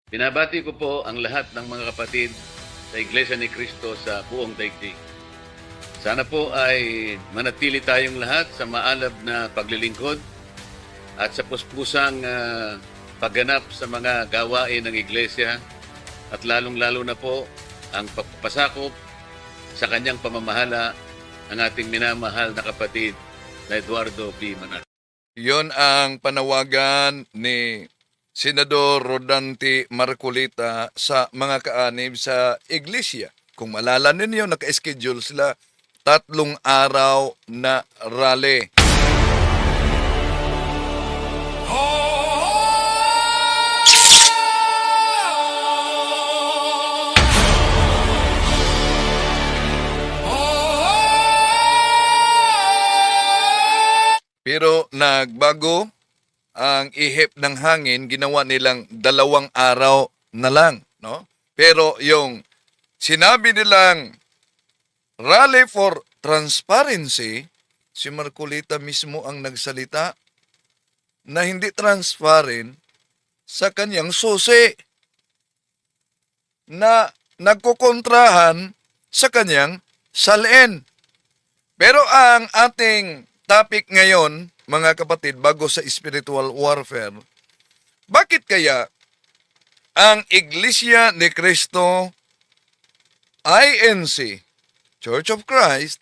Binabati ko po ang lahat ng mga kapatid sa Iglesia ni Cristo sa buong daigdig. Sana po ay manatili tayong lahat sa maalab na paglilingkod at sa puspusang pagganap sa mga gawain ng Iglesia at lalong-lalo na po ang pagpapasakop sa kanyang pamamahala ng ating minamahal na kapatid na Eduardo B. Manalo. Yon ang panawagan ni Senador Rodante Marcolita sa mga kaanib sa iglesia. Kung malala ninyo, naka-schedule sila 3 araw na rally. Pero nagbago ang ihip ng hangin, ginawa nilang 2 araw na lang, no? Pero yung sinabi nilang Rally for Transparency, si Marcolita mismo ang nagsalita na hindi transparent sa kanyang susi na nagkukontrahan sa kanyang salin. Pero ang ating topic ngayon, mga kapatid, bago sa spiritual warfare, bakit kaya ang Iglesia ni Cristo, INC, Church of Christ,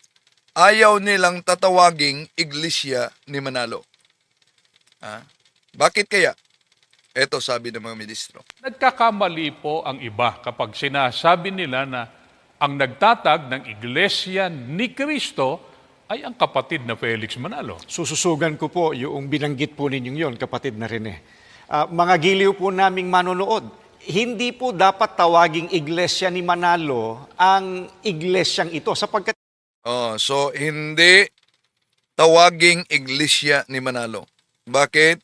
ayaw nilang tatawaging Iglesia ni Manalo? Bakit kaya? Ito sabi ng mga ministro. Nagkakamali po ang iba kapag sinasabi nila na ang nagtatag ng Iglesia ni Cristo ay ang kapatid na Felix Manalo. Sususugan ko po yung binanggit po ninyong yon, kapatid na Rene. Mga giliw po naming manonood, hindi po dapat tawaging Iglesia ni Manalo ang iglesyang ito sapagkat So hindi tawaging Iglesia ni Manalo. Bakit?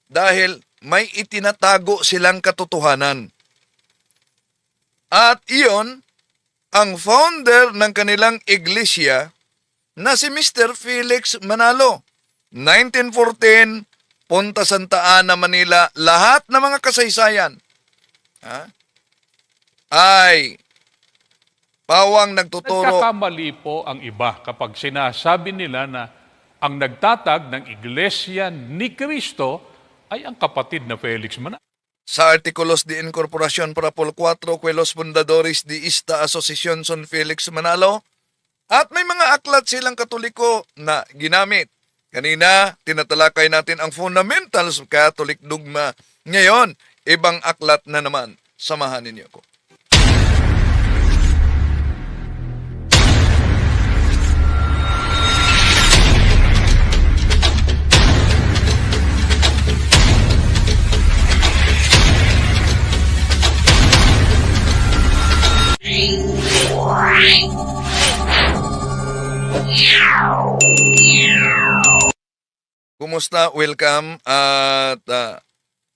Dahil may itinatago silang katotohanan. At iyon, ang founder ng kanilang iglesia na si Mr. Felix Manalo. 1914, Punta Santa Ana, Manila, lahat ng mga kasaysayan ay pawang nagtuturo. Nagkakamali po ang iba kapag sinasabi nila na ang nagtatag ng Iglesia ni Cristo ay ang kapatid na Felix Manalo. Sa Artikulos de Incorporación para Pol 4, Quelos Fundadores de esta Asociación son Felix Manalo, at may mga aklat silang Katoliko na ginamit. Kanina, tinatalakay natin ang fundamentals of Catholic dogma. Ngayon, ibang aklat na naman. Samahan ninyo ako. Kumusta? Welcome. At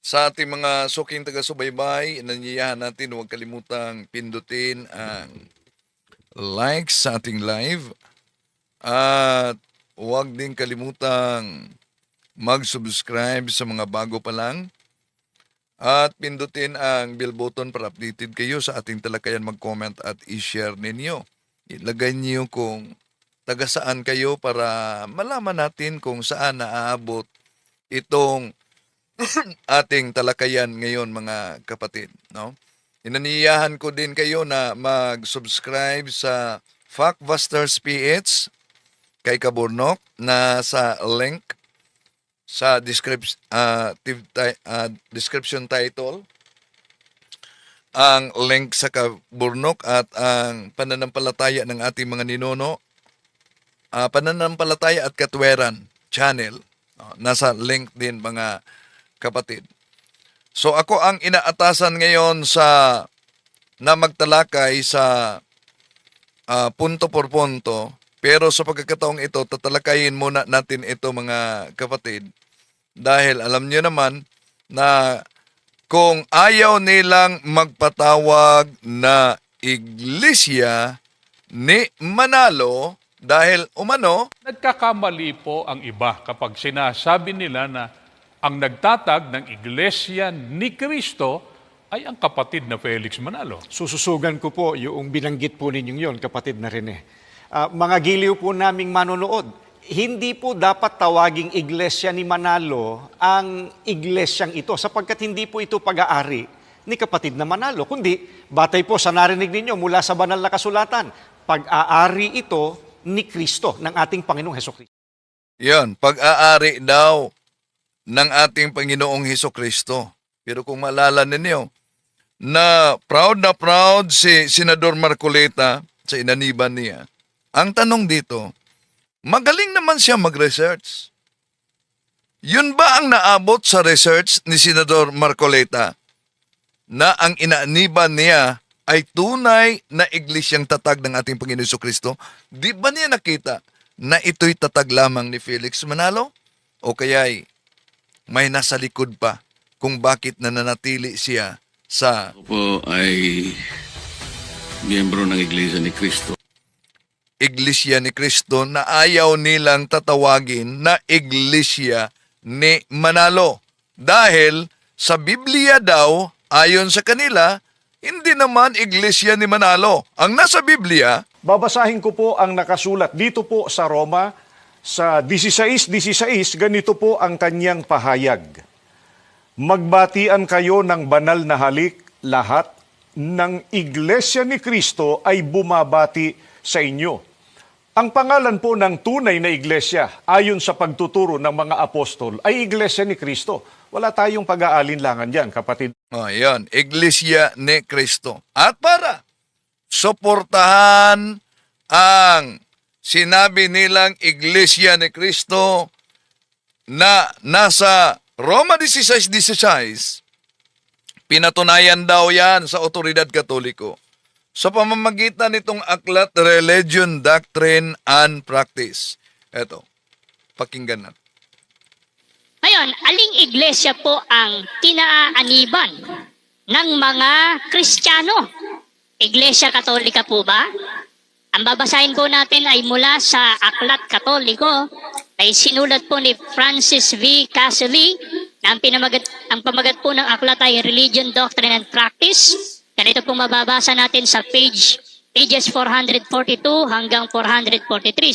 sa ating mga suking taga-subaybay, nanyayahan natin huwag kalimutang pindutin ang like sa ating live. At huwag din kalimutang mag-subscribe sa mga bago pa lang. At pindutin ang bell button para updated kayo sa ating talakayan, mag-comment at i-share ninyo. Ilagay niyo kung taga saan kayo para malaman natin kung saan naaabot itong ating talakayan ngayon, mga kapatid, no? Inaniyahan ko din kayo na mag-subscribe sa Factbusters PH kay Kaburnok na sa link sa description title, ang link sa Kaburnok at ang pananampalataya ng ating mga ninuno, pananampalataya at katweran channel, nasa link din, mga kapatid. So ako ang inaatasan ngayon na magtalakay sa punto por punto, pero sa pagkakataong ito, tatalakayin muna natin ito, mga kapatid, dahil alam niyo naman na kung ayaw nilang magpatawag na Iglesia ni Manalo, dahil umano, Nagkakamali po ang iba kapag sinasabi nila na ang nagtatag ng Iglesia ni Cristo ay ang kapatid na Felix Manalo. Sususugan ko po yung binanggit po ninyong yon, kapatid na Rene. Mga giliw po naming manonood, hindi po dapat tawaging iglesia ni Manalo ang iglesyang ito sapagkat hindi po ito pag-aari ni kapatid na Manalo, kundi batay po sa narinig ninyo mula sa banal na kasulatan, pag-aari ito ni Kristo, ng ating Panginoong Hesukristo. Yan, pag-aari daw ng ating Panginoong Hesukristo. Pero kung maalala ninyo, na proud si Senador Marcoleta sa inaniban niya, ang tanong dito, magaling naman siya mag-research. Yun ba ang naabot sa research ni Senador Marcoleta na ang inaniban niya ay tunay na iglesyang tatag ng ating Panginoon Jesucristo? Di ba niya nakita na ito'y tatag lamang ni Felix Manalo? O kaya'y may nasa likod pa kung bakit nananatili siya sa Ako po ay miyembro ng Iglesia ni Cristo. Iglesia ni Cristo na ayaw nilang tatawagin na Iglesia ni Manalo. Dahil sa Biblia daw, ayon sa kanila, hindi naman Iglesia ni Manalo. Ang nasa Biblia, Babasahin ko po ang nakasulat dito po sa Roma sa 16:16, ganito po ang kanyang pahayag. Magbatian kayo ng banal na halik, lahat ng Iglesia ni Cristo ay bumabati sa inyo. Ang pangalan po ng tunay na iglesia, ayon sa pagtuturo ng mga apostol, ay Iglesia ni Cristo. Wala tayong pag-aalinlangan dyan, kapatid. yan, Iglesia ni Cristo. At para suportahan ang sinabi nilang Iglesia ni Cristo na nasa Roma 16:16, pinatunayan daw yan sa otoridad Katoliko sa pamamagitan nitong aklat Religion, Doctrine, and Practice. Eto, pakinggan natin. Ngayon, aling iglesia po ang kinaaaniban ng mga Kristiyano? Iglesia Katolika po ba? Ang babasahin po natin ay mula sa Aklat Katoliko, ay sinulat po ni Francis V. Caselli, na ang pamagat po ng aklat ay Religion, Doctrine, and Practice. Ganito po mababasa natin sa pages 442 hanggang 443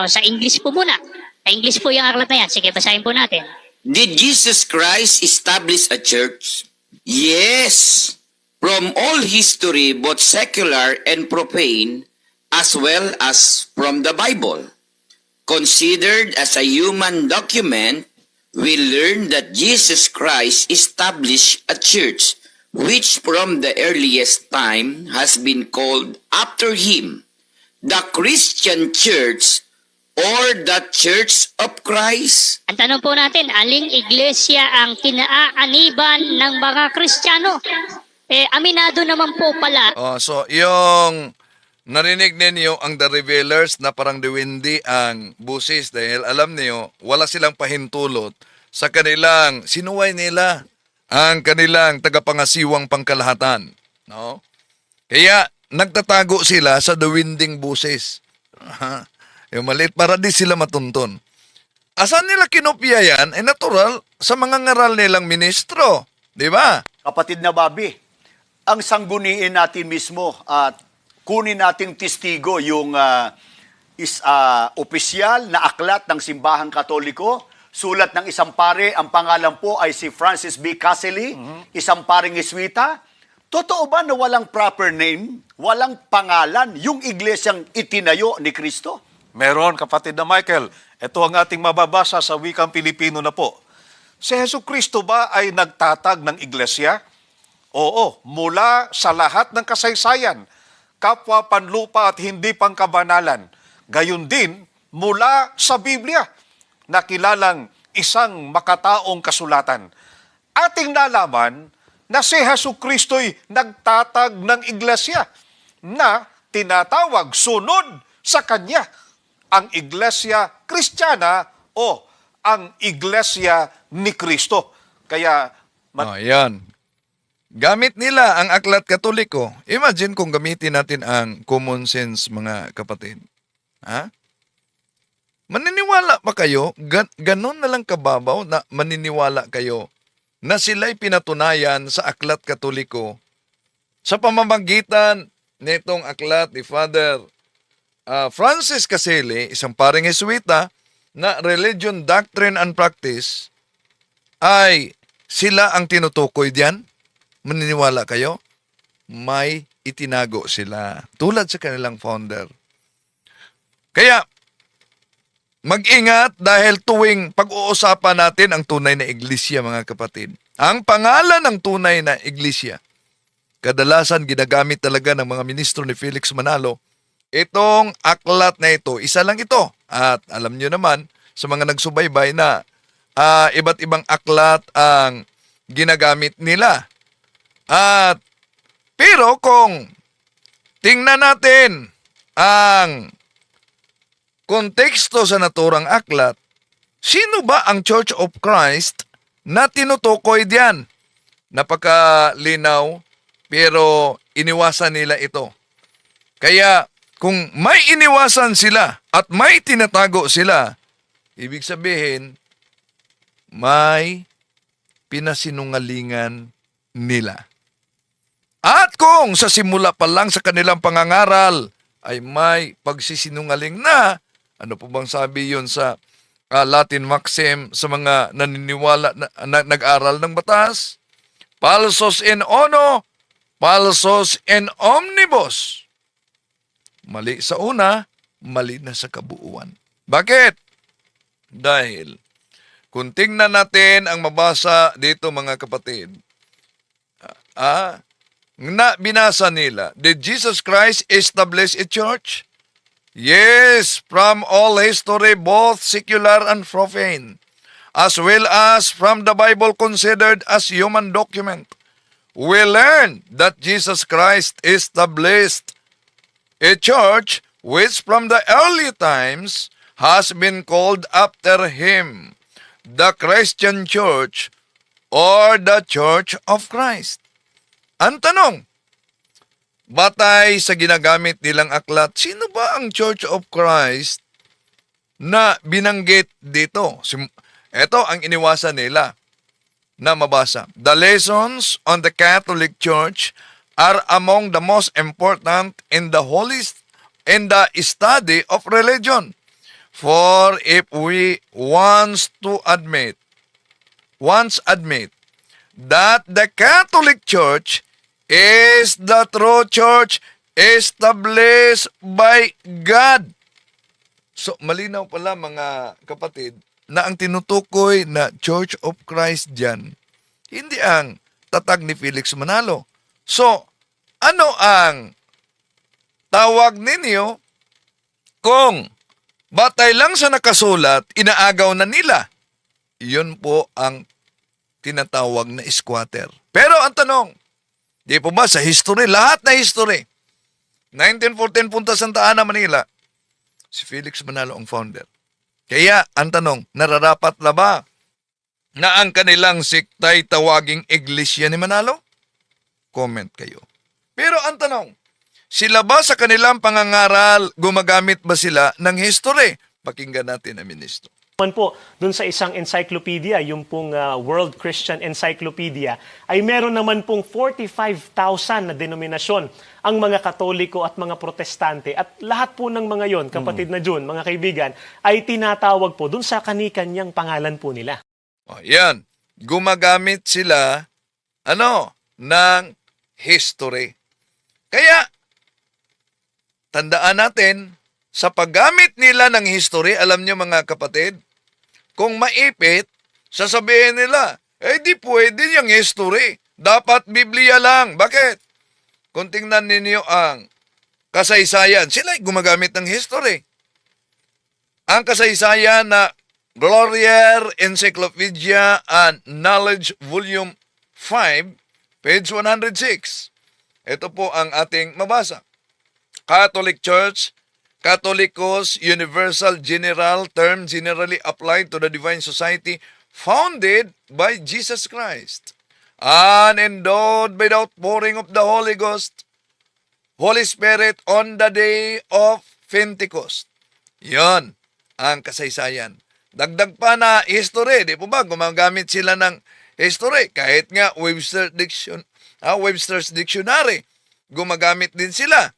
sa English po muna. Sa English po yung aklat na yan. Sige, basahin po natin. Did Jesus Christ establish a church? Yes. From all history, both secular and profane, as well as from the Bible. Considered as a human document, we learn that Jesus Christ established a church which from the earliest time has been called after him, the Christian Church or the Church of Christ. Ang tanong po natin, aling iglesia ang kinaaaniban ng mga Kristiyano? Aminado naman po pala. So, yung narinig ninyo ang The Revealers na parang diwindi ang busis dahil alam niyo, wala silang pahintulot sa kanilang, sinuway nila ang kanilang tagapangasiwang pangkalahatan. No? Kaya nagtatago sila sa diwinding busis. Yung maliit para di sila matuntun. Asan nila kinopya yan? Natural sa mga ngaral nilang ministro. Di ba? Kapatid na Bobby, ang sangguniin natin mismo at kunin nating testigo yung opisyal na aklat ng Simbahang Katoliko, sulat ng isang pare, ang pangalan po ay si Francis B. Caselli, isang paring Jesuita. Totoo ba na walang proper name, walang pangalan, yung iglesyang itinayo ni Kristo? Meron, kapatid na Michael. Ito ang ating mababasa sa wikang Pilipino na po. Si Jesucristo ba ay nagtatag ng iglesia? Oo, mula sa lahat ng kasaysayan, kapwa panlupa at hindi pangkabanalan. Gayun din, mula sa Biblia, na kilalang isang makataong kasulatan. Ating nalaman na si Jesucristo'y nagtatag ng iglesia na tinatawag sunod sa Kanya, ang Iglesia Kristiyana o ang Iglesia ni Kristo. Kaya, Yan. Gamit nila ang aklat Katoliko. Imagine kung gamitin natin ang common sense, mga kapatid. Ha? Maniniwala pa kayo? Ganon na lang kababaw na maniniwala kayo na sila'y pinatunayan sa Aklat Katoliko sa pamamagitan nitong aklat ni Father Francis Caselli, isang paring Jesuita, na Religion, Doctrine and Practice, ay sila ang tinutukoy diyan. Maniniwala kayo? May itinago sila, tulad sa kanilang founder. Kaya, mag-ingat dahil tuwing pag-uusapan natin ang tunay na iglesia, mga kapatid. Ang pangalan ng tunay na iglesia, kadalasan ginagamit talaga ng mga ministro ni Felix Manalo. Itong aklat na ito, isa lang ito. At alam nyo naman, sa mga nagsubaybay na iba't ibang aklat ang ginagamit nila. At pero kung tingnan natin ang konteksto sa naturang aklat, sino ba ang Church of Christ na tinutukoy diyan? Napakalinaw, pero iniwasan nila ito. Kaya kung may iniwasan sila at may tinatago sila, ibig sabihin, may pinasinungalingan nila. At kung sa simula pa lang sa kanilang pangangaral ay may pagsisinungaling na, ano po bang sabi yun sa Latin maxim sa mga naniniwala na nag-aral ng batas? Falsos in uno, falsos in omnibus. Mali sa una, mali na sa kabuuan. Bakit? Dahil kung tingnan natin ang mabasa dito, mga kapatid, na binasa nila, did Jesus Christ establish a church? Yes, from all history, both secular and profane, as well as from the Bible considered as human document, we learn that Jesus Christ established a church which from the early times has been called after him, the Christian Church or the Church of Christ. Ang tanong, batay sa ginagamit nilang aklat, sino ba ang Church of Christ na binanggit dito? Ito ang iniwasan nila na mabasa. The lessons on the Catholic Church are among the most important in the study of religion. For if we once admit that the Catholic Church is the true church established by God. So, malinaw pala, mga kapatid, na ang tinutukoy na Church of Christ dyan, hindi ang tatag ni Felix Manalo. So, ano ang tawag ninyo kung batay lang sa nakasulat, inaagaw na nila? Yun po ang tinatawag na squatter. Pero ang tanong, di po ba sa history, lahat na history, 1914 punta Santa Ana, Manila, si Felix Manalo ang founder. Kaya ang tanong, nararapat na ba na ang kanilang siktay tawaging iglesia ni Manalo? Comment kayo. Pero ang tanong, sila ba sa kanilang pangangaral, gumagamit ba sila ng history? Pakinggan natin ang ministro. Man po, dun sa isang encyclopedia, yung pong World Christian Encyclopedia, ay meron naman pong 45,000 na denominasyon ang mga Katoliko at mga Protestante. At lahat po ng mga yon, kapatid na Jun, mga kaibigan, ay tinatawag po dun sa kanikanyang pangalan po nila. O, yan. Gumagamit sila, ng history. Kaya, tandaan natin, sa paggamit nila ng history, alam niyo mga kapatid, kung maipit, sasabihin nila, di pwede yung history. Dapat Biblia lang. Bakit? Kung tingnan ninyo ang kasaysayan, sila gumagamit ng history. Ang kasaysayan na Gloriae Encyclopedia and Knowledge Volume 5, page 106. Ito po ang ating mabasa. Catholic Church, Catholicos, universal general term generally applied to the divine society founded by Jesus Christ and endowed by the outpouring of the Holy Spirit on the day of Pentecost. Yon ang kasaysayan. Dagdag pa na history, di po ba? Gumagamit sila ng history. Kahit nga Webster's Dictionary, gumagamit din sila.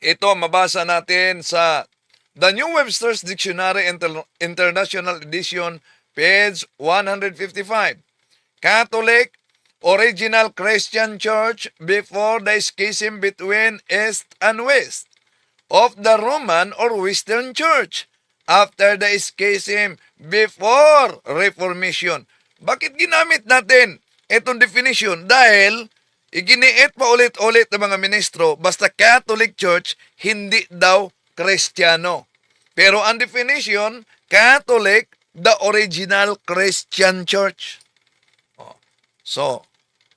Ito, mabasa natin sa The New Webster's Dictionary International Edition, page 155. Catholic, original Christian Church before the schism between East and West of the Roman or Western Church after the schism before Reformation. Bakit ginamit natin itong definition? Dahil iginiit pa ulit-ulit ng mga ministro, basta Catholic Church, hindi daw Kristiyano. Pero ang definition, Catholic, the original Christian Church. So,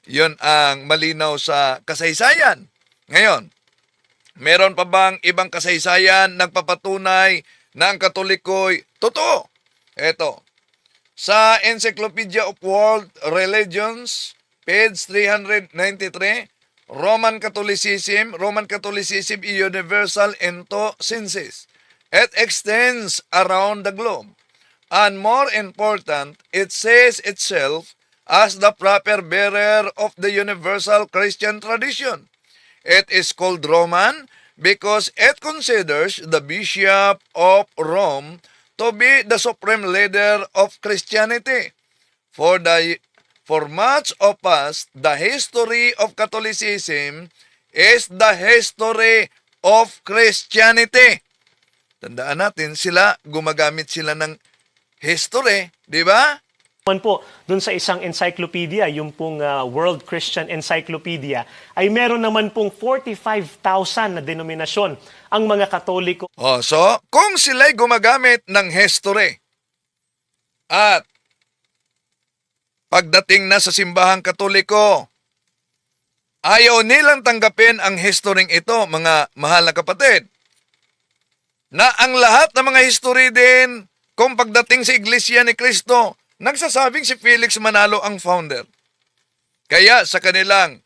yun ang malinaw sa kasaysayan. Ngayon, meron pa bang ibang kasaysayan nagpapatunay na ang Katoliko'y totoo? Ito, sa Encyclopedia of World Religions, page 393, Roman Catholicism is universal into senses. It extends around the globe. And more important, it says itself as the proper bearer of the universal Christian tradition. It is called Roman because it considers the Bishop of Rome to be the supreme leader of Christianity. For much of us, the history of Catholicism is the history of Christianity. Tandaan natin, gumagamit sila ng history, di ba? Man po, dun sa isang encyclopedia, yung pong World Christian Encyclopedia, ay meron naman pong 45,000 na denominasyon ang mga Katoliko. So, kung sila'y gumagamit ng history at pagdating na sa simbahang Katoliko, ayaw nilang tanggapin ang history ito, mga mahal na kapatid, na ang lahat ng mga history din, kung pagdating sa Iglesia ni Cristo, nagsasabing si Felix Manalo ang founder. Kaya sa kanilang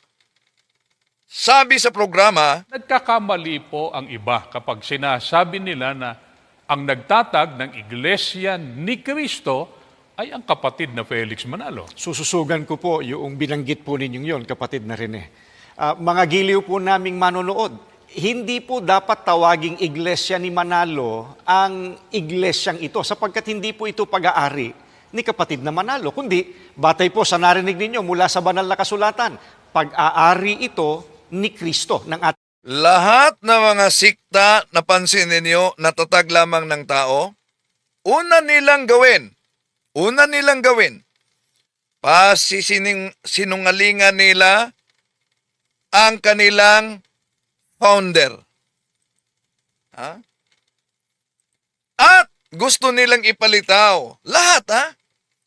sabi sa programa, Nagkakamali po ang iba kapag sinasabi nila na ang nagtatag ng Iglesia ni Cristo ay ang kapatid na Felix Manalo. Sususugan ko po yung binanggit po ninyong yon, kapatid na Rene. Mga giliw po naming manonood, hindi po dapat tawaging Iglesia ni Manalo ang iglesyang ito sapagkat hindi po ito pag-aari ni kapatid na Manalo, kundi batay po sa narinig ninyo mula sa banal na kasulatan, pag-aari ito ni Kristo ng ating lahat ng mga sikta na pansin ninyo natatag lamang ng tao, una nilang gawin, sinungalingan nila ang kanilang founder. At gusto nilang ipalitaw,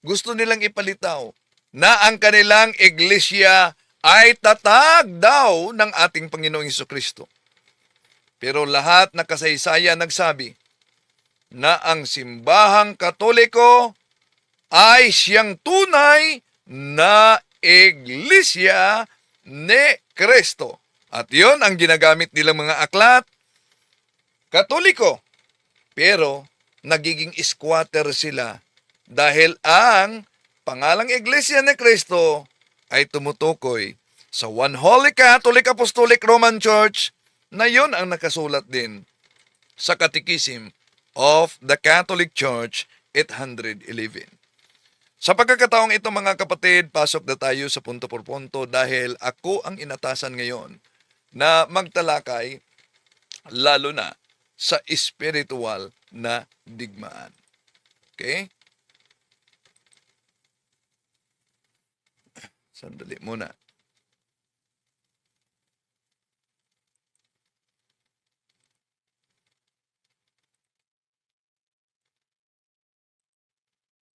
gusto nilang ipalitaw na ang kanilang iglesia ay tatag daw ng ating Panginoong Hesukristo. Pero lahat na kasaysayan nagsabi na ang simbahang Katoliko ay siyang tunay na iglesia ni Kristo. At yon ang ginagamit nilang mga aklat, Katoliko. Pero nagiging squatter sila dahil ang pangalang Iglesia ni Cristo ay tumutukoy sa One Holy Catholic Apostolic Roman Church na yon ang nakasulat din sa Catechism of the Catholic Church 811. Sa pagkakataong ito mga kapatid, pasok na tayo sa punto por punto dahil ako ang inatasan ngayon na magtalakay lalo na sa spiritual na digmaan. Okay? Sandali muna.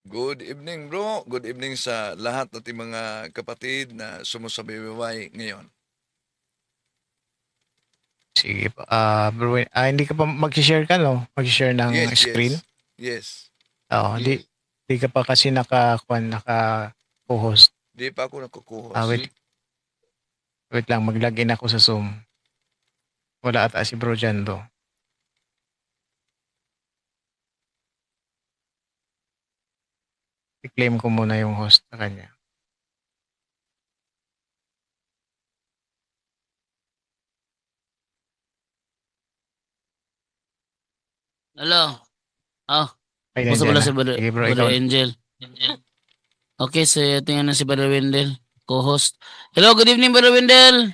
Good evening bro. Good evening sa lahat nating mga kapatid na sumusubaybay ngayon. Sige po. Bro, hindi ka pa mag-share ka, no? Mag-share ng screen? Yes. Oo, Yes. di ka pa kasi naka-co-host. Di pa ako nakukuha. Wait lang, mag-login ako sa Zoom. Wala ata si Bro Jando. I-claim ko muna yung host sa kanya. Hello. Oh, Ay, kumusta nandiyan pala na. si Brother, Sige bro, Brother ikaw. Angel? Okay, so tingnan na si Brother Wendell, co-host. Hello, good evening, Brother Wendell.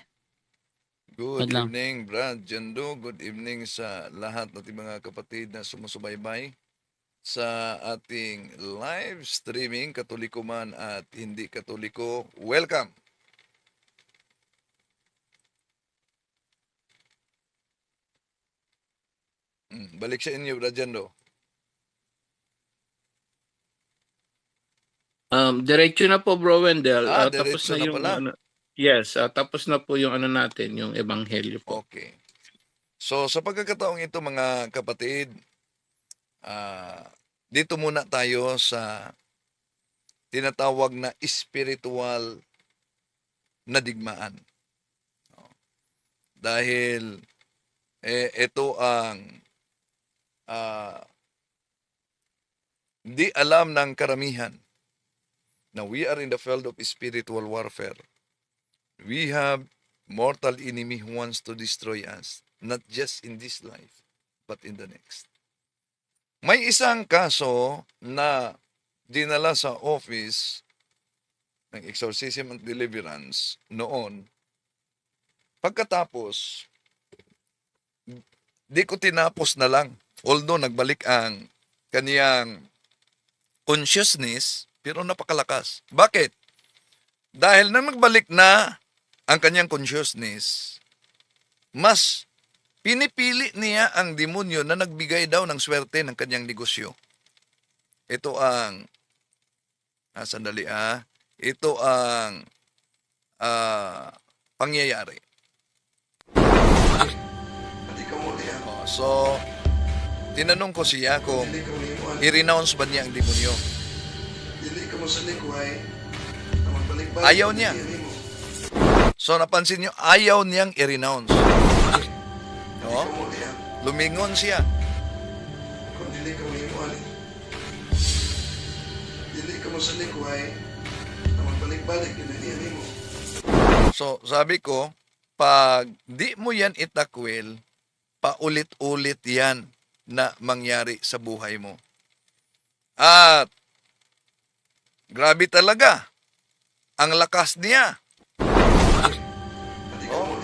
Good Wait lang. evening, Brad Jando. Good evening sa lahat ng ating mga kapatid na sumusubaybay sa ating live streaming, katoliko man at hindi katoliko. Welcome! Balik sa inyo, Brad Jando. Diretso na po Bro Wendell. Tapos Diretso na na yung pala. yes, tapos na po yung natin, yung ebanghelyo po. Okay. So, sa pagkakataong ito, mga kapatid, dito muna tayo sa tinatawag na spiritual na digmaan. Dahil ito ang di alam ng karamihan na we are in the field of spiritual warfare. We have mortal enemy who wants to destroy us, not just in this life, but in the next. May isang kaso na dinala sa office ng exorcism and deliverance noon. Pagkatapos, di ko tinapos na lang. Although nagbalik ang kaniyang consciousness, pero napakalakas. Bakit? Dahil nang nagbalik na ang kanyang consciousness, mas pinipili niya ang demonyo na nagbigay daw ng swerte ng kanyang negosyo. Ito ang, ito ang pangyayari. So, tinanong ko siya kung i-renounce ba niya ang demonyo. Ayaw niya. So, napansin niyo, ayaw niyang i-renounce. No? Lumingon siya. So, sabi ko, pag di mo yan itakwil, paulit-ulit yan na mangyari sa buhay mo. At grabe talaga ang lakas niya. Oh.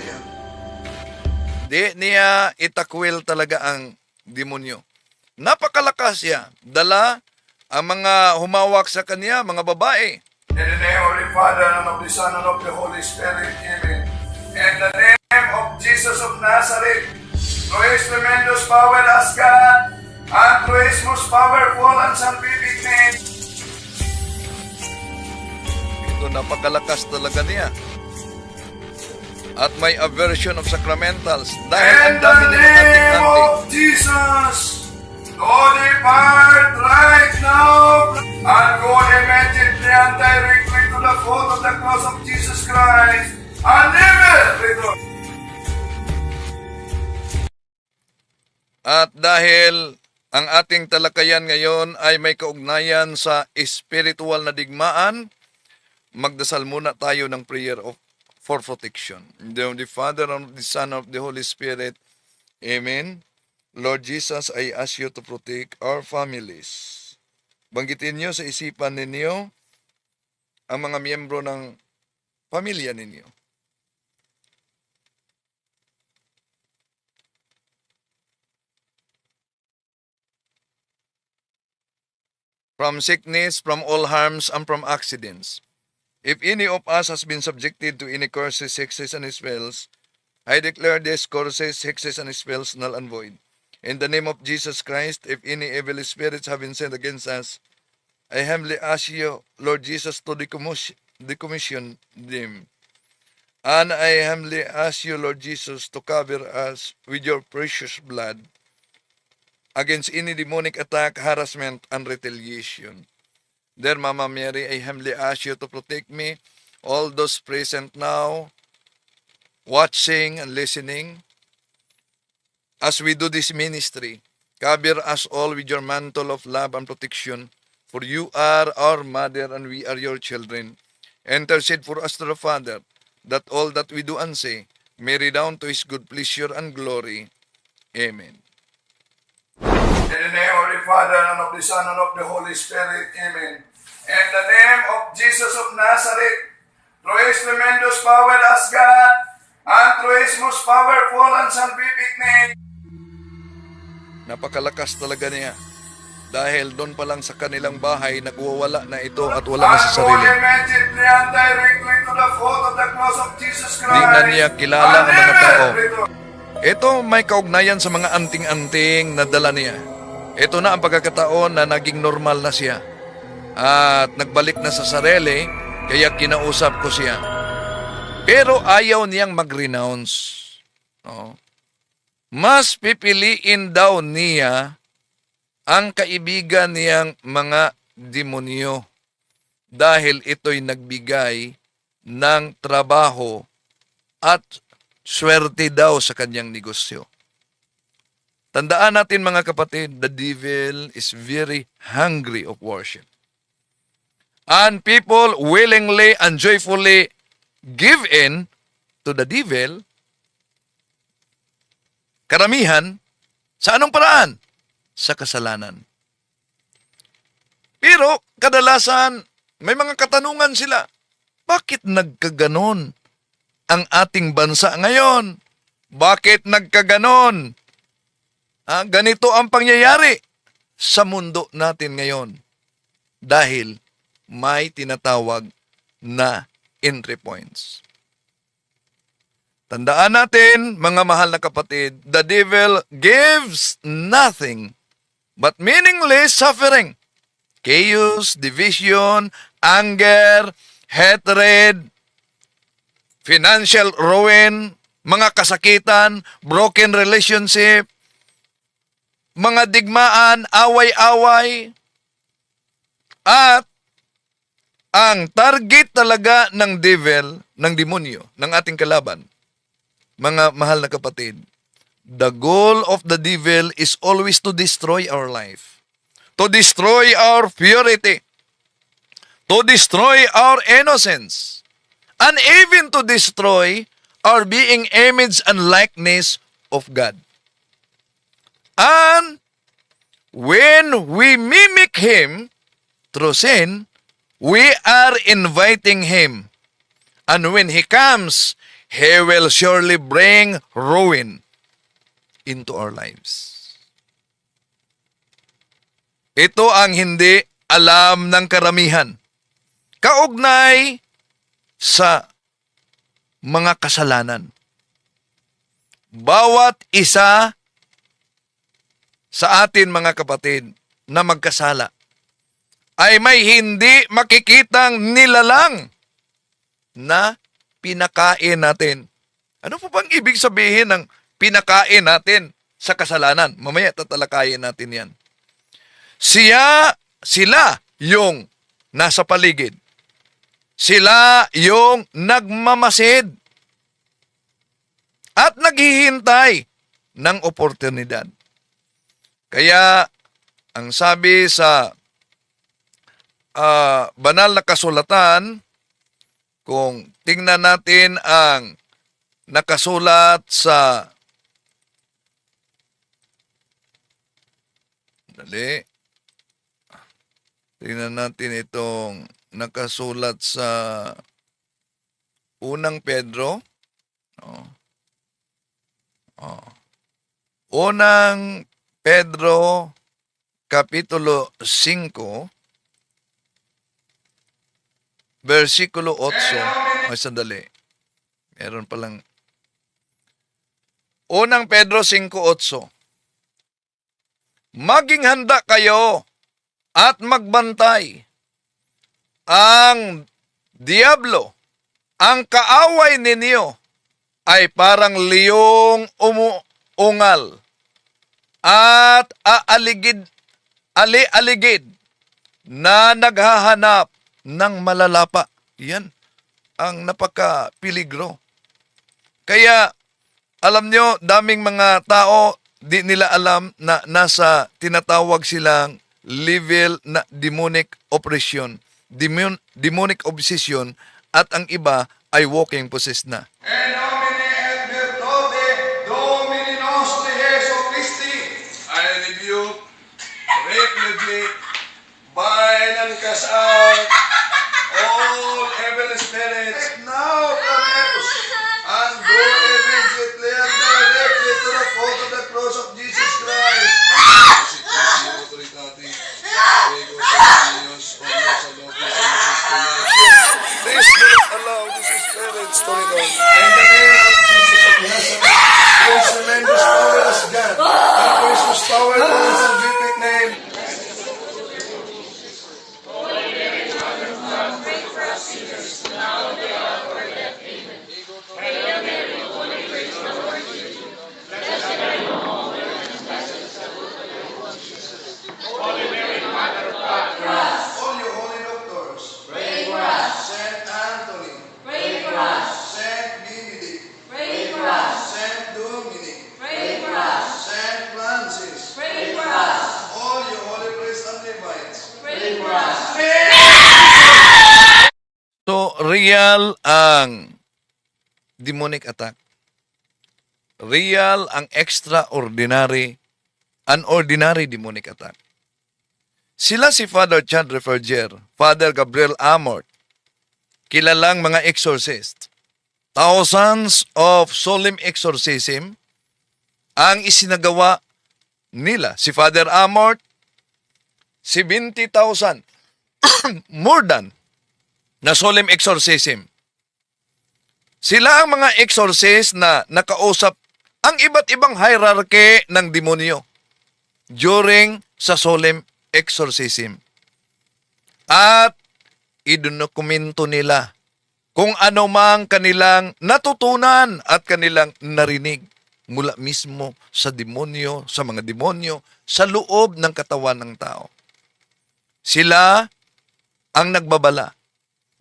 Di niya itakwil talaga ang demonyo. Napakalakas siya. Dala ang mga humawak sa kanya, mga babae. In the name of the Father, and of the Son, and of the Holy Spirit. Amen. In the name of Jesus of Nazareth, through His tremendous power as God, and through His most powerful and salvific name. Ito, napakalakas talaga niya. At may aversion of sacramentals dahil ang dami nilang antik-antik. Of Jesus, go depart right now and go immediately and directly to the foot of the cross of Jesus Christ and never return. At dahil ang ating talakayan ngayon ay may kaugnayan sa spiritual na digmaan, magdasal muna tayo ng prayer for protection. In the name of the Father, and of the Son, and of the Holy Spirit. Amen. Lord Jesus, I ask you to protect our families. Banggitin niyo sa isipan ninyo ang mga miyembro ng pamilya ninyo. From sickness, from all harms, and from accidents. If any of us has been subjected to any curses, hexes, and spells, I declare these curses, hexes, and spells null and void. In the name of Jesus Christ, if any evil spirits have been sent against us, I humbly ask you, Lord Jesus, to decommission them. And I humbly ask you, Lord Jesus, to cover us with your precious blood against any demonic attack, harassment, and retaliation. Dear Mama Mary, I humbly ask you to protect me, all those present now, watching and listening, as we do this ministry. Cover us all with your mantle of love and protection, for you are our mother and we are your children. Intercede for us to the Father, that all that we do and say may redound to His good pleasure and glory. Amen. In the name of the Father, and of the Son, and of the Holy Spirit. Amen. In the name of Jesus of Nazareth, through His tremendous power as God, and through His most powerful and salvific name. Napakalakas talaga niya. Dahil doon pa lang sa kanilang bahay, nagwawala na ito at wala na sa sarili. Di na niya kilala ang mga tao. Ito may kaugnayan sa mga anting-anting na dala niya. Ito na ang pagkakataon na naging normal na siya. At nagbalik na sa sarili, kaya kinausap ko siya. Pero ayaw niyang mag-renounce. No? Mas pipiliin daw niya ang kaibigan niyang mga demonyo dahil ito'y nagbigay ng trabaho at swerte daw sa kanyang negosyo. Tandaan natin mga kapatid, the devil is very hungry of worship. And people willingly and joyfully give in to the devil, karamihan, sa anong paraan? Sa kasalanan. Pero kadalasan, may mga katanungan sila. Bakit nagkaganon ang ating bansa ngayon? Bakit nagkaganon? Ganito ang pangyayari sa mundo natin ngayon. Dahil may tinatawag na entry points. Tandaan natin, mga mahal na kapatid, the devil gives nothing but meaningless suffering, chaos, division, anger, hatred, financial ruin, mga kasakitan, broken relationship, mga digmaan, away-away, at ang target talaga ng devil, ng demonyo, ng ating kalaban, mga mahal na kapatid, the goal of the devil is always to destroy our life, to destroy our purity, to destroy our innocence, and even to destroy our being image and likeness of God. And when we mimic Him through sin, we are inviting Him. And when He comes, He will surely bring ruin into our lives. Ito ang hindi alam ng karamihan. Kaugnay sa mga kasalanan. Bawat isa sa atin mga kapatid na magkasala ay may hindi makikitang nilalang na pinakain natin. Ano po bang ibig sabihin ng pinakain natin sa kasalanan? Mamaya tatalakayin natin yan. Sila yung nasa paligid. Sila yung nagmamasid at naghihintay ng oportunidad. Kaya, ang sabi sa banal na kasulatan, kung tingnan natin ang nakasulat sa tingnan natin itong nakasulat sa unang Pedro. Unang Pedro Kapitulo 5 versikulo 8. Ay, sandali. Meron palang. Unang Pedro 5:8. Maging handa kayo at magbantay. Ang diablo, ang kaaway ninyo, ay parang liyong umuungal at ali-aligid na naghahanap ng malalapa. Yan ang napaka-piligro. Kaya, alam nyo, daming mga tao, di nila alam na nasa tinatawag silang level na demonic oppression, demonic obsession, at ang iba ay walking possessed na. I rebuke privileged, bind and cast out all evil spirits now from us, and go immediately and directly to the foot of the cross of Jesus Christ. Please do not allow these spirits to return. In the name of Jesus of Nazareth, praise tremendous power as God, and praise His power in His salvific name. All you holy doctors, pray for us. Saint Anthony, pray for us. Saint Benedict, pray for us. Saint Dominic, pray for us. Saint Francis, pray for us. All you holy priests and Levites, pray for us. So, real ang demonic attack. Real ang extraordinary, unordinary demonic attack. Sila si Father Chad Referger, Father Gabriel Amort, kilalang mga exorcist. Thousands of solemn exorcism ang isinagawa nila. Si Father Amort, 70,000 more than na solemn exorcism. Sila ang mga exorcist na nakausap ang iba't ibang hierarchy ng demonyo during sa solemn exorcism. At idokumento nila kung ano mang kanilang natutunan at kanilang narinig mula mismo sa demonyo, sa mga demonyo, sa loob ng katawan ng tao. Sila ang nagbabala.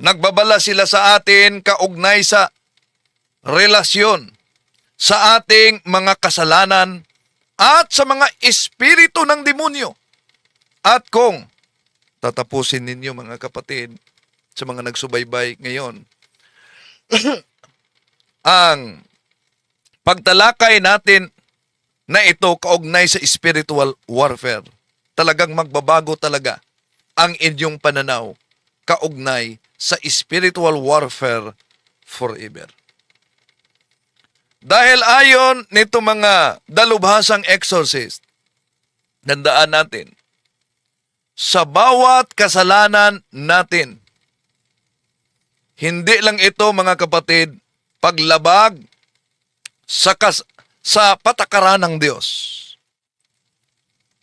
Nagbabala sila sa atin kaugnay sa relasyon, sa ating mga kasalanan, at sa mga espiritu ng demonyo. At kung tatapusin ninyo mga kapatid, sa mga nagsubaybay ngayon, ang pagtalakay natin na ito kaugnay sa spiritual warfare, talagang magbabago talaga ang inyong pananaw kaugnay sa spiritual warfare forever. Dahil ayon nito mga dalubhasang exorcist, tandaan natin, sa bawat kasalanan natin, hindi lang ito mga kapatid, paglabag sa patakaran ng Diyos.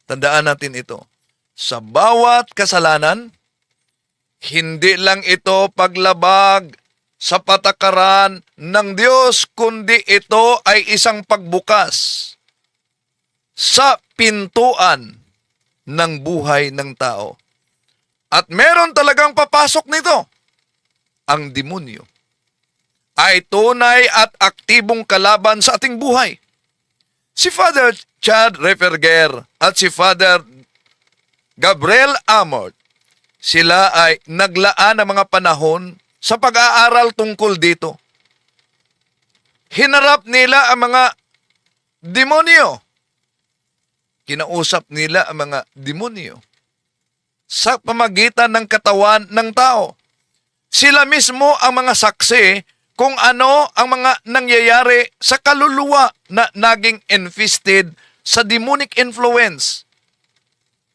Tandaan natin ito. Sa bawat kasalanan, hindi lang ito paglabag sa patakaran ng Diyos, kundi ito ay isang pagbukas sa pintuan ng buhay ng tao. At meron talagang papasok nito. Ang demonyo ay tunay at aktibong kalaban sa ating buhay. Si Father Chad Referger at si Father Gabriel Amort, sila ay naglaan ng mga panahon sa pag-aaral tungkol dito. Hinarap nila ang mga demonyo. Kinausap nila ang mga demonyo sa pamagitan ng katawan ng tao. Sila mismo ang mga saksi kung ano ang mga nangyayari sa kaluluwa na naging infested sa demonic influence.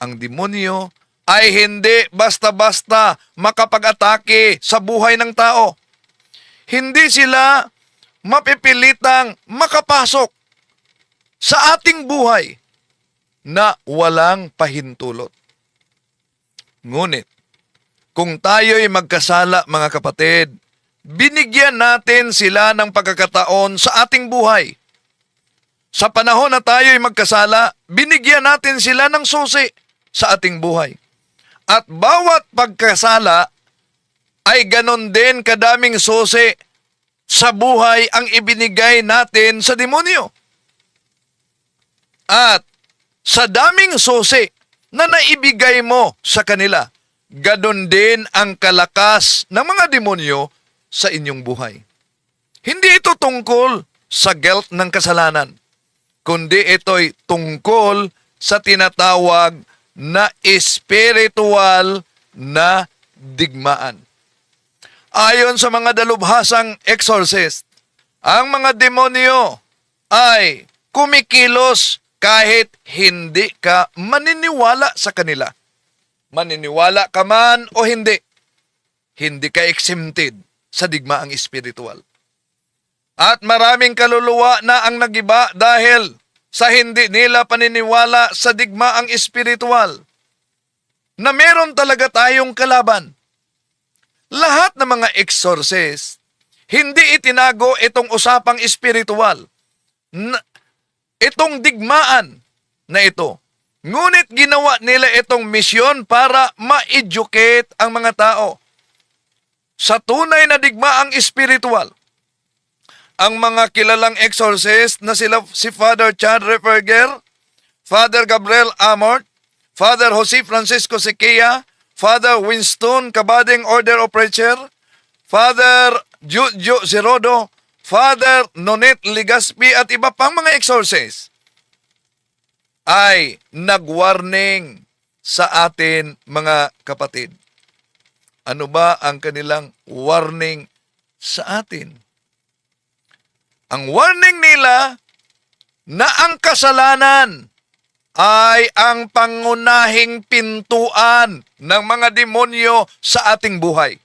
Ang demonyo ay hindi basta-basta makapag-atake sa buhay ng tao. Hindi sila mapipilitang makapasok sa ating buhay na walang pahintulot. Ngunit, kung tayo'y magkasala mga kapatid, binigyan natin sila ng pagkakataon sa ating buhay. Sa panahon na tayo'y magkasala, binigyan natin sila ng susi sa ating buhay. At bawat pagkasala ay ganon din kadaming susi sa buhay ang ibinigay natin sa demonyo. At sa daming susi na naibigay mo sa kanila, ganon din ang kalakas ng mga demonyo sa inyong buhay. Hindi ito tungkol sa guilt ng kasalanan, kundi ito'y tungkol sa tinatawag na espiritual na digmaan. Ayon sa mga dalubhasang exorcist, ang mga demonyo ay kumikilos kahit hindi ka maniniwala sa kanila. Maniniwala ka man o hindi, hindi ka exempted sa digmaang espiritual. At maraming kaluluwa na ang nagiba dahil sa hindi nila paniniwala sa digmaang espiritual na meron talaga tayong kalaban. Lahat ng mga exorcist, hindi itinago itong usapang espiritual, itong digmaan na ito. Ngunit ginawa nila itong misyon para ma-educate ang mga tao sa tunay na digmaang espiritual. Ang mga kilalang exorcist na si Father Chad Referger, Father Gabriel Amort, Father Jose Francisco Sequia, Father Winston Cabading Order of Preacher, Father Juju Zerodo, Father Nonet Ligaspi at iba pang mga exorcist ay nag-warning sa atin mga kapatid. Ano ba ang kanilang warning sa atin? Ang warning nila na ang kasalanan ay ang pangunahing pintuan ng mga demonyo sa ating buhay.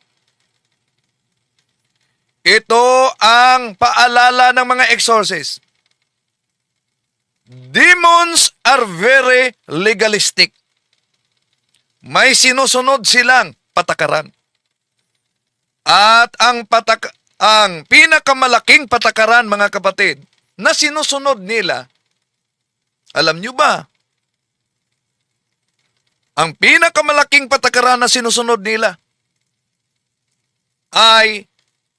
Ito ang paalala ng mga exorcists. Demons are very legalistic. May sinusunod silang patakaran. At ang pinakamalaking patakaran, mga kapatid, na sinusunod nila, alam nyo ba? Ang pinakamalaking patakaran na sinusunod nila ay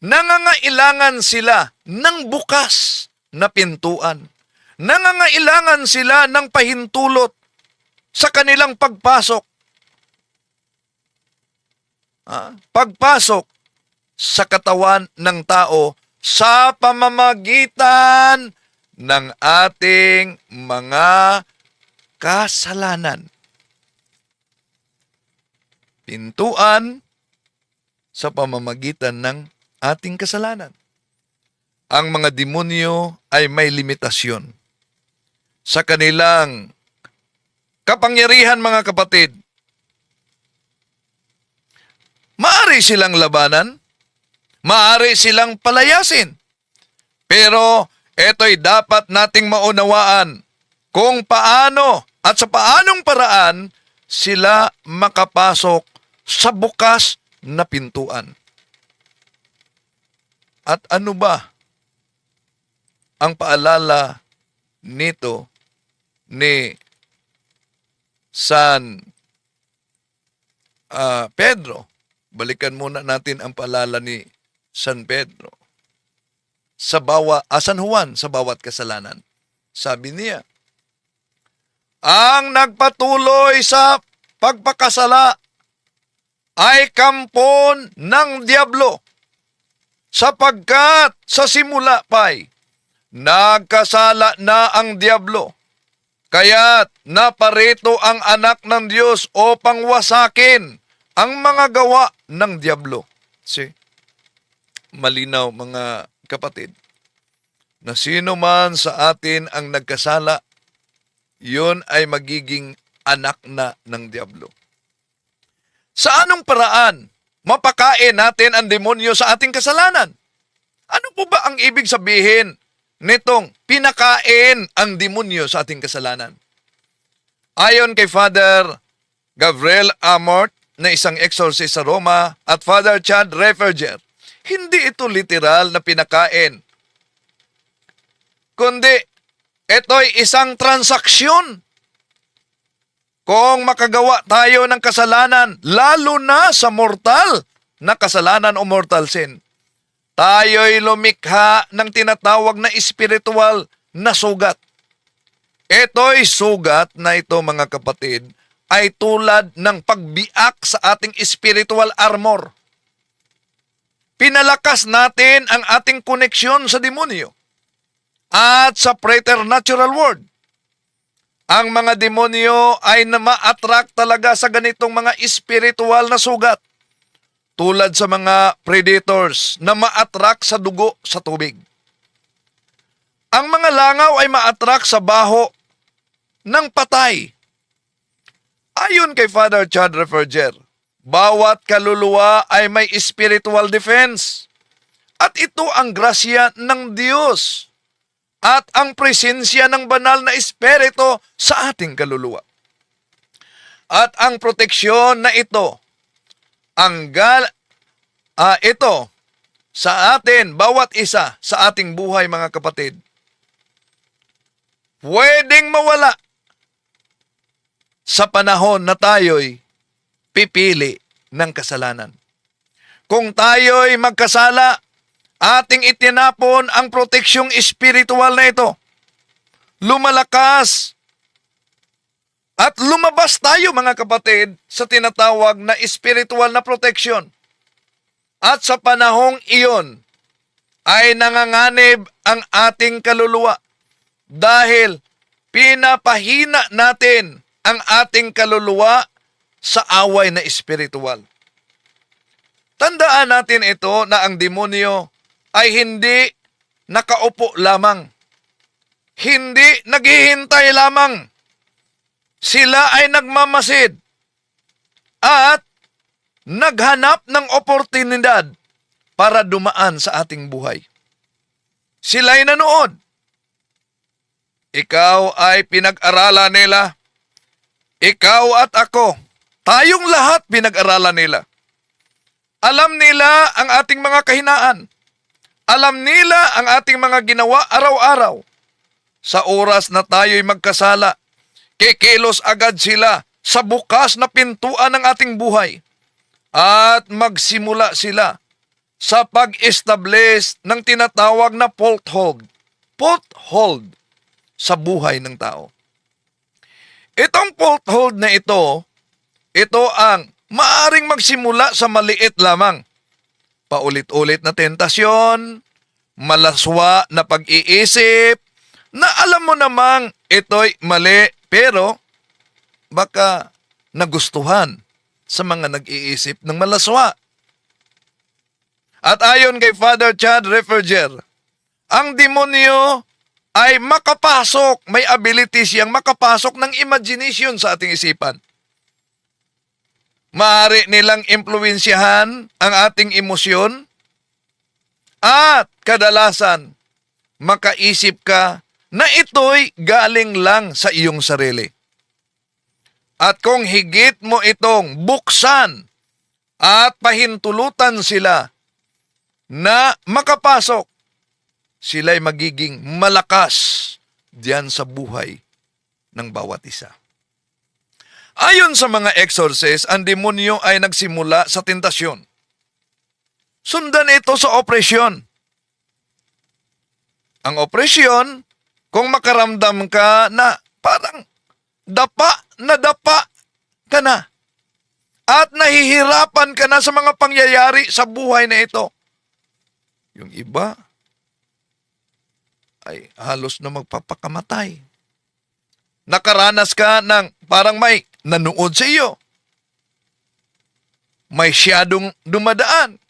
nangangailangan sila ng bukas na pintuan. Nangangailangan sila ng pahintulot sa kanilang pagpasok. Pagpasok sa katawan ng tao sa pamamagitan ng ating mga kasalanan. Pintuan sa pamamagitan ng ating kasalanan. Ang mga demonyo ay may limitasyon sa kanilang kapangyarihan, mga kapatid. Maaari silang labanan, maaari silang palayasin, pero ito'y dapat nating maunawaan kung paano at sa paanong paraan sila makapasok sa bukas na pintuan. At ano ba ang paalala nito ni San Pedro? Balikan muna natin ang paalala ni San Pedro. San Juan sa bawat kasalanan. Sabi niya, ang nagpatuloy sa pagpakasala ay kampon ng diablo, sapagkat sa simula pa'y nagkasala na ang diablo, kaya't naparito ang anak ng Diyos upang wasakin ang mga gawa ng diablo. Malinaw, mga kapatid, na sino man sa atin ang nagkasala, yun ay magiging anak na ng diablo. Sa anong paraan mapakain natin ang demonyo sa ating kasalanan? Ano po ba ang ibig sabihin nitong pinakain ang demonyo sa ating kasalanan? Ayon kay Father Gabriel Amort, na isang exorcist sa Roma, at Father Chad Referger, hindi ito literal na pinakain, kundi ito'y isang transaksyon. Kung makagawa tayo ng kasalanan, lalo na sa mortal na kasalanan o mortal sin, tayo'y lumikha ng tinatawag na espiritual na sugat. Ito'y sugat na ito, mga kapatid, ay tulad ng pagbiak sa ating spiritual armor. Pinalakas natin ang ating koneksyon sa demonyo at sa preternatural world. ang mga demonyo ay ma-attract talaga sa ganitong mga spiritual na sugat. Tulad sa mga predators na ma-attract sa dugo sa tubig. Ang mga langaw ay ma-attract sa baho ng patay. Ayon kay Father Chad Referger, bawat kaluluwa ay may spiritual defense. At ito ang grasya ng Diyos at ang presensya ng banal na espiritu sa ating kaluluwa. At ang proteksyon na ito, ito sa atin, bawat isa sa ating buhay mga kapatid, pwedeng mawala sa panahon na tayo'y pipili ng kasalanan. Kung tayo'y magkasala, ating itinapon ang proteksyong espiritual na ito. Lumalakas at lumabas tayo mga kapatid sa tinatawag na spiritual na protection. At sa panahong iyon ay nanganganib ang ating kaluluwa dahil pinapahina natin ang ating kaluluwa sa away na espiritual. Tandaan natin ito na ang demonyo ay hindi nakaupo lamang. Hindi naghihintay lamang. Sila ay nagmamasid at naghanap ng oportunidad para dumaan sa ating buhay. Sila'y nanood. Ikaw ay pinag-aralan nila. Ikaw at ako. Tayong lahat pinag-aralan nila. Alam nila ang ating mga kahinaan. Alam nila ang ating mga ginawa araw-araw. Sa oras na tayo'y magkasala, kikilos agad sila sa bukas na pintuan ng ating buhay at magsimula sila sa pag-establish ng tinatawag na foothold sa buhay ng tao. Itong foothold na ito ang maaring magsimula sa maliit lamang. Paulit-ulit na tentasyon, malaswa na pag-iisip, na alam mo namang ito'y mali, pero baka nagustuhan sa mga nag-iisip ng malaswa. At ayon kay Father Chad Referger, ang demonyo ay makapasok, may ability siyang makapasok ng imagination sa ating isipan. Maaari nilang impluwensyahan ang ating emosyon at kadalasan makaisip ka na ito'y galing lang sa iyong sarili. At kung higit mo itong buksan at pahintulutan sila na makapasok, sila'y magiging malakas diyan sa buhay ng bawat isa. Ayon sa mga exorcist, ang demonyo ay nagsimula sa tentasyon. Sundan ito sa opresyon. Ang opresyon, kung makaramdam ka na parang dapa ka na at nahihirapan ka na sa mga pangyayari sa buhay na ito. Yung iba ay halos na magpapakamatay. Nakaranas ka ng parang may nanood sa iyo. May siyadong dumadaan.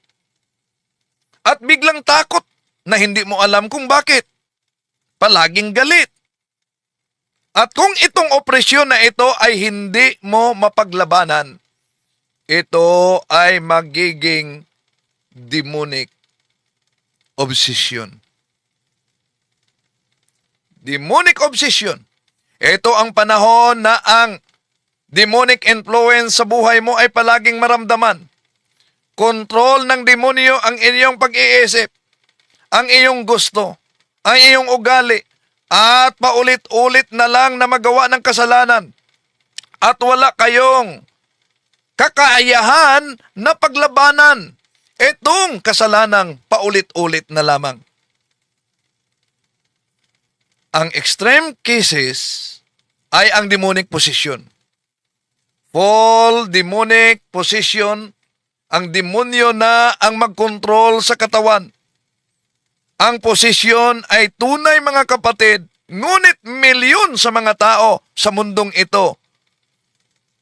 At biglang takot na hindi mo alam kung bakit. Palaging galit. At kung itong opresyon na ito ay hindi mo mapaglabanan, ito ay magiging demonic obsession. Demonic obsession. Ito ang panahon na ang demonic influence sa buhay mo ay palaging maramdaman. Kontrol ng demonyo ang iyong pag-iisip, ang iyong gusto, ang iyong ugali, at paulit-ulit na lang na magawa ng kasalanan. At wala kayong kakayahan na paglabanan itong kasalanang paulit-ulit na lamang. Ang extreme cases ay ang demonic possession. Full demonic possession, ang demonyo na ang magkontrol sa katawan. Ang possession ay tunay mga kapatid Ngunit milyon sa mga tao sa mundong ito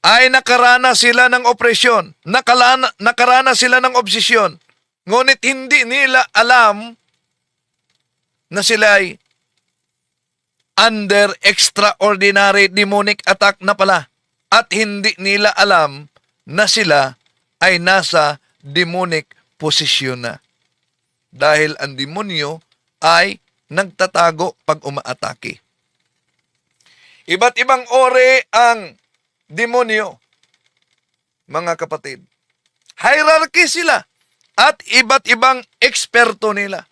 ay nakaranas sila ng opresyon, nakaranas sila ng obsesyon, ngunit hindi nila alam na sila ay under extraordinary demonic attack na pala at hindi nila alam na sila ay nasa demonic posisyon na. Dahil ang demonyo ay nagtatago pag umaatake. Iba't ibang ori ang demonyo, mga kapatid. Hierarchy sila at iba't ibang eksperto nila.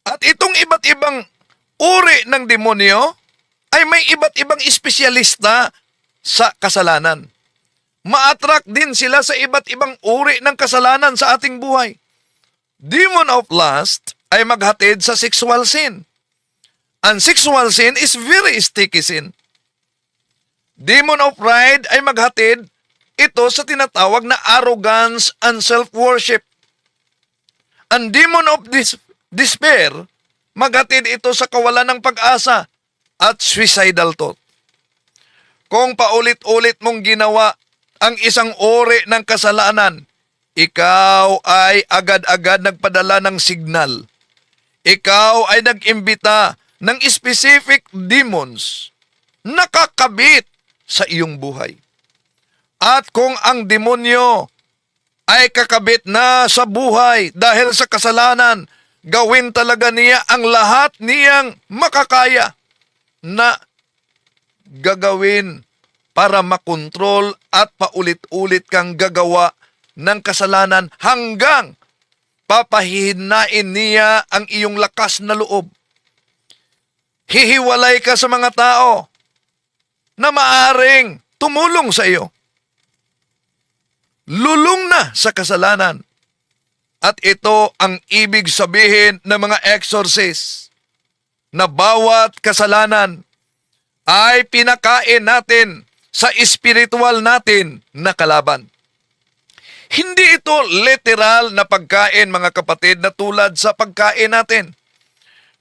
At itong iba't ibang uri ng demonyo ay may iba't ibang espesyalista sa kasalanan. Ma-attract din sila sa iba't ibang uri ng kasalanan sa ating buhay. Demon of lust ay maghatid sa sexual sin. Ang sexual sin is very sticky sin. Demon of pride ay maghatid ito sa tinatawag na arrogance and self-worship. Ang demon of despair, maghatid ito sa kawalan ng pag-asa at suicidal thought. Kung paulit-ulit mong ginawa ang isang uri ng kasalanan, ikaw ay agad-agad nagpadala ng signal. Ikaw ay nag-imbita ng specific demons na kakabit sa iyong buhay. At kung ang demonyo ay kakabit na sa buhay dahil sa kasalanan, gawin talaga niya ang lahat niyang makakaya na gagawin para makontrol at paulit-ulit kang gagawa ng kasalanan hanggang papahihinain niya ang iyong lakas na loob. Hihiwalay ka sa mga tao na maaring tumulong sa iyo. Lulong na sa kasalanan. At ito ang ibig sabihin ng mga exorcist na bawat kasalanan ay pinakain natin sa espiritual natin na kalaban. Hindi ito literal na pagkain, mga kapatid, na tulad sa pagkain natin.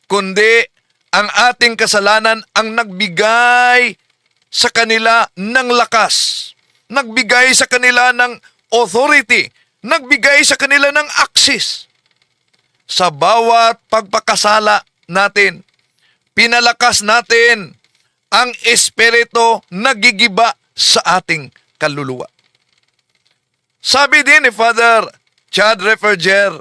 Kundi ang ating kasalanan ang nagbigay sa kanila ng lakas, nagbigay sa kanila ng authority, nagbigay sa kanila ng access. Sa bawat pagpakasala natin, pinalakas natin ang espiritu na gigiba sa ating kaluluwa. Sabi din ni Father Chad Referger,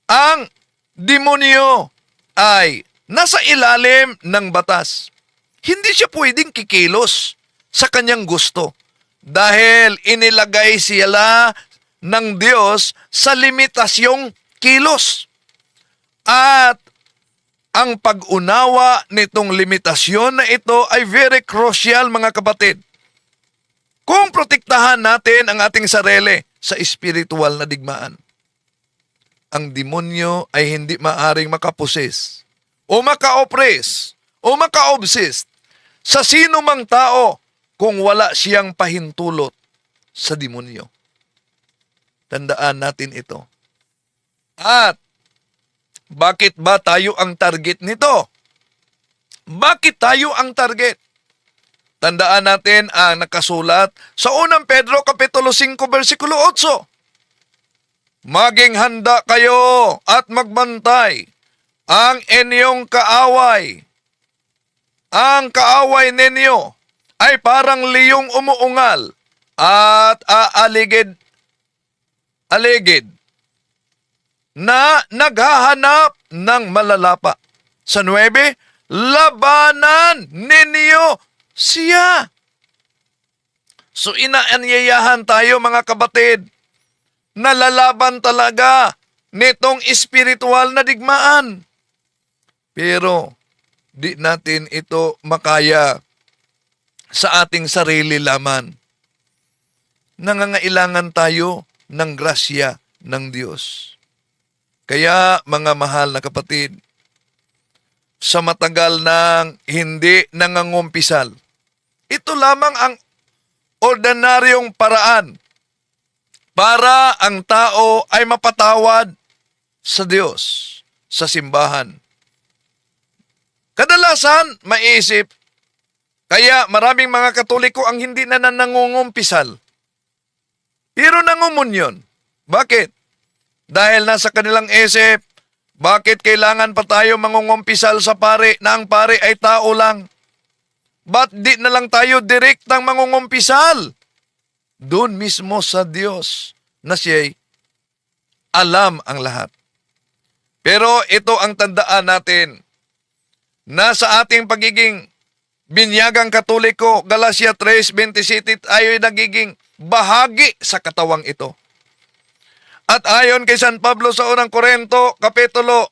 ang demonyo ay nasa ilalim ng batas. Hindi siya pwedeng kikilos sa kanyang gusto dahil inilagay sila ng Diyos sa limitasyong kilos. At ang pag-unawa nitong limitasyon na ito ay very crucial, mga kapatid. Kung protektahan natin ang ating sarili sa espiritual na digmaan, ang demonyo ay hindi maaring makaposes o maka-oppress o maka-obsess sa sino mang tao kung wala siyang pahintulot sa demonyo. Tandaan natin ito. At bakit ba tayo ang target nito? Bakit tayo ang target? Tandaan natin ang nakasulat sa 1 Pedro Kapitulo 5, versikulo 8. Maging handa kayo at magbantay ang inyong kaaway. Ang kaaway ninyo ay parang liyong umuungal at aaligid na naghahanap ng malalapa. Sa 9, labanan ninyo siya. So inaanyayahan tayo, mga kapatid, na lalaban talaga nitong espiritual na digmaan. Pero di natin ito makaya sa ating sarili lamang. Nangangailangan tayo ng grasya ng Diyos. Kaya, mga mahal na kapatid, sa matagal nang hindi nangangumpisal, ito lamang ang ordinaryong paraan para ang tao ay mapatawad sa Diyos, sa simbahan. Kadalasan, maisip, kaya maraming mga Katoliko ang hindi na nangungumpisal. Pero nangumunyon. Bakit? Dahil nasa kanilang isip, bakit kailangan pa tayo mangungumpisal sa pare na ang pare ay tao lang? Ba't di na lang tayo direktang mangungumpisal? Doon mismo sa Diyos na siya'y alam ang lahat. Pero ito ang tandaan natin na sa ating pagiging binyagang Katoliko, Galatia 3:27, tayo'y nagiging bahagi sa katawang ito. At ayon kay San Pablo sa unang Korinto, Kapitulo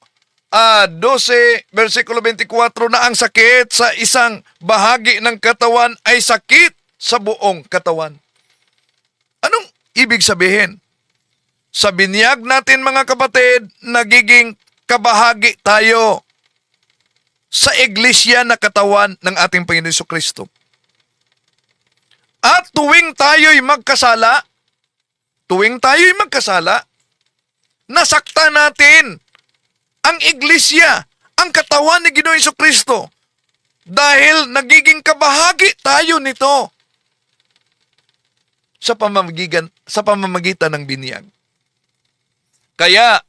12, versikulo 24, na ang sakit sa isang bahagi ng katawan ay sakit sa buong katawan. Anong ibig sabihin? Sa binyag natin mga kapatid, nagiging kabahagi tayo sa iglesia na katawan ng ating Panginoon Jesucristo. At tuwing tayo'y magkasala, nasaktan natin ang iglesia, ang katawan ni Ginoong Jesucristo, dahil nagiging kabahagi tayo nito sa pamamagitan ng binyag. Kaya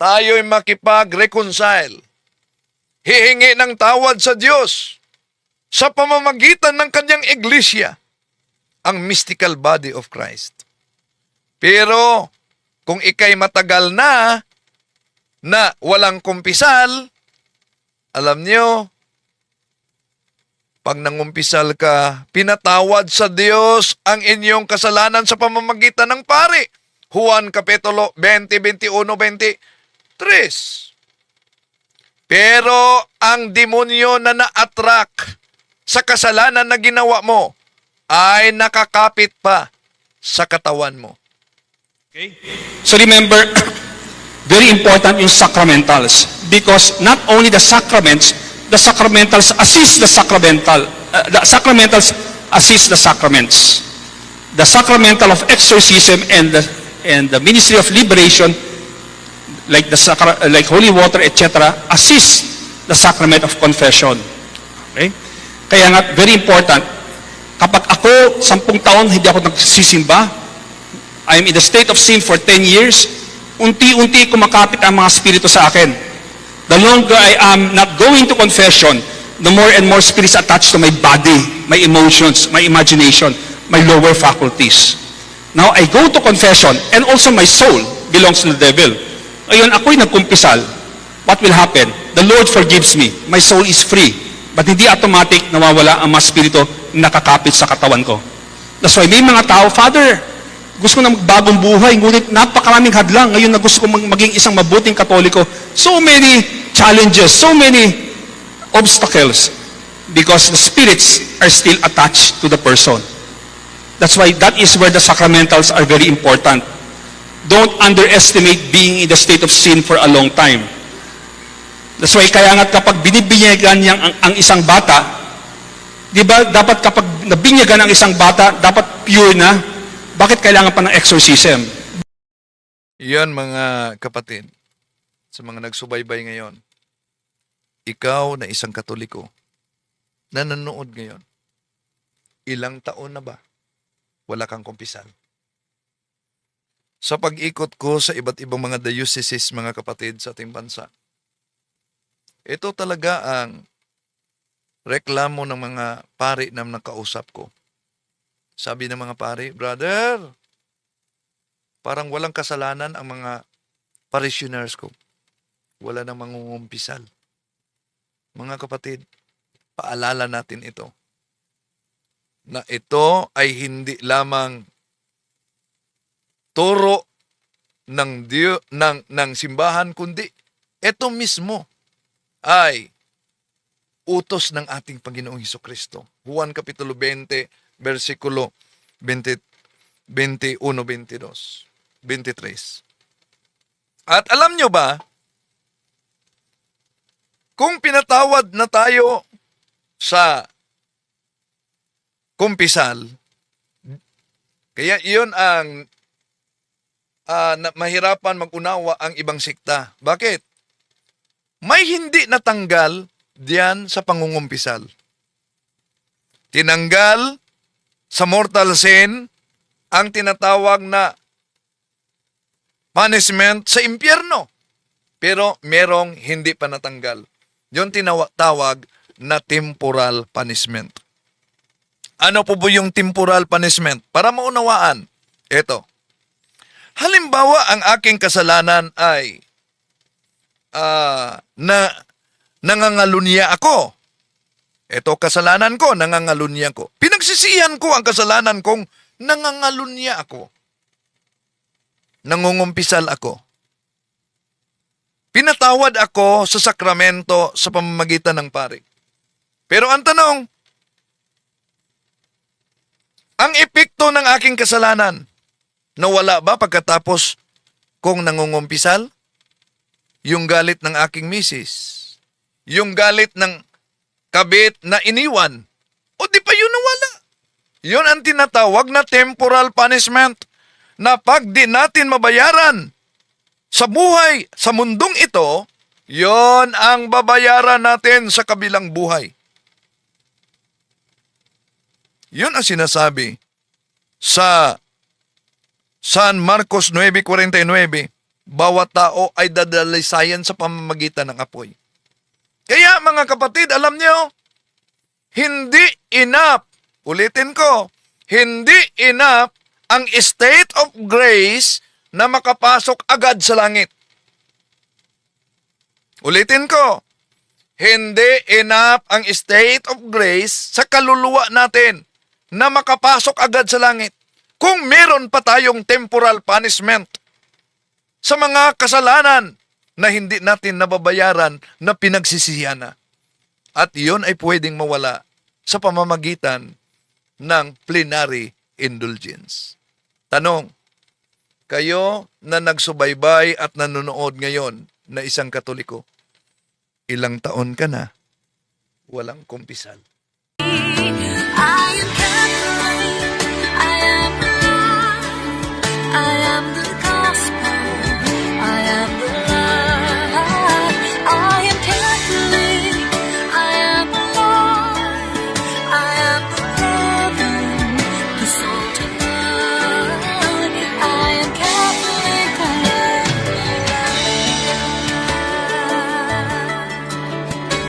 tayo'y makipag-reconcile, hihingi ng tawad sa Diyos sa pamamagitan ng kanyang iglesia, ang mystical body of Christ. Pero kung ikay matagal na walang kumpisal, alam nyo, pag nangumpisal ka, pinatawad sa Diyos ang inyong kasalanan sa pamamagitan ng pari. Juan Kapitulo 20, 21, 23. Pero ang demonyo na na-attract sa kasalanan na ginawa mo ay nakakapit pa sa katawan mo. Okay? So remember, very important yung sacramentals, because not only the sacramentals assist the sacramentals assist the sacraments. The sacramental of exorcism and the ministry of liberation, like holy water, etc., assist the sacrament of confession. Okay? Kaya nga, very important, kapag ako 10 taon hindi ako nagsisimba, I'm in the state of sin for 10 years, unti-unti kumakapit ang mga spirito sa akin. The longer I am not going to confession, the more and more spirits attached to my body, my emotions, my imagination, my lower faculties. Now, I go to confession, and also my soul belongs to the devil. Ayun, ako'y nagkumpisal. What will happen? The Lord forgives me. My soul is free. But hindi automatic nawawala ang mga spirito na nakakapit sa katawan ko. That's why may mga tao, Father, gusto ko na magbagong buhay, ngunit napakaraming hadlang. Ngayon na gusto ko maging isang mabuting Katoliko. So many challenges, so many obstacles, because the spirits are still attached to the person. That's why that is where the sacramentals are very important. Don't underestimate being in the state of sin for a long time. That's why kaya nga kapag binibinyagan niya ang isang bata, di ba dapat kapag nabinyagan ang isang bata, dapat pure na. Bakit kailangan pa ng exorcism? Iyan mga kapatid, sa mga nagsubaybay ngayon, ikaw na isang Katoliko, na nanonood ngayon, ilang taon na ba wala kang kumpisal? Sa pag-ikot ko sa iba't ibang mga dioceses, mga kapatid, sa ating bansa, ito talaga ang reklamo ng mga pari na nakausap ko. Sabi ng mga pari, brother, parang walang kasalanan ang mga parishioners ko. Wala nang mangungumpisal. Mga kapatid, paalala natin ito. Na ito ay hindi lamang turo ng simbahan, kundi ito mismo ay utos ng ating Panginoong Hesukristo. Juan Kapitulo 20, versikulo 21, 22, 23. At alam nyo ba, kung pinatawad na tayo sa kumpisal, kaya iyon ang mahirapan mag-unawa ang ibang sikta. Bakit? May hindi natanggal diyan sa pangungumpisal. Tinanggal sa mortal sin ang tinatawag na punishment sa impyerno. Pero merong hindi pa natanggal. Yung tinatawag na temporal punishment. Ano po ba yung temporal punishment? Para maunawaan, ito. Halimbawa, ang aking kasalanan ay nangangalunya ako. Ito kasalanan ko, nangangalunya ko. Pinagsisihan ko ang kasalanan kong nangangalunya ako. Nangungumpisal ako. Pinatawad ako sa sakramento sa pamamagitan ng pari. Pero ang tanong, ang epekto ng aking kasalanan, nawala ba pagkatapos kong nangungumpisal? Yung galit ng aking misis, yung galit ng kabit na iniwan, o di pa yun nawala? Yun ang tinatawag na temporal punishment na pag di natin mabayaran sa buhay, sa mundong ito, yon ang babayaran natin sa kabilang buhay. Yun ang sinasabi sa San Marcos 9:49, bawat tao ay dadalisayan sa pamamagitan ng apoy. Kaya mga kapatid, alam niyo, hindi enough, ulitin ko, hindi enough ang state of grace na makapasok agad sa langit. Ulitin ko, hindi enough ang state of grace sa kaluluwa natin na makapasok agad sa langit. Kung meron pa tayong temporal punishment sa mga kasalanan na hindi natin nababayaran na pinagsisihan na. At iyon ay pwedeng mawala sa pamamagitan ng plenary indulgence. Tanong, kayo na nagsubaybay at nanonood ngayon na isang Katoliko, ilang taon ka na walang kumpisal?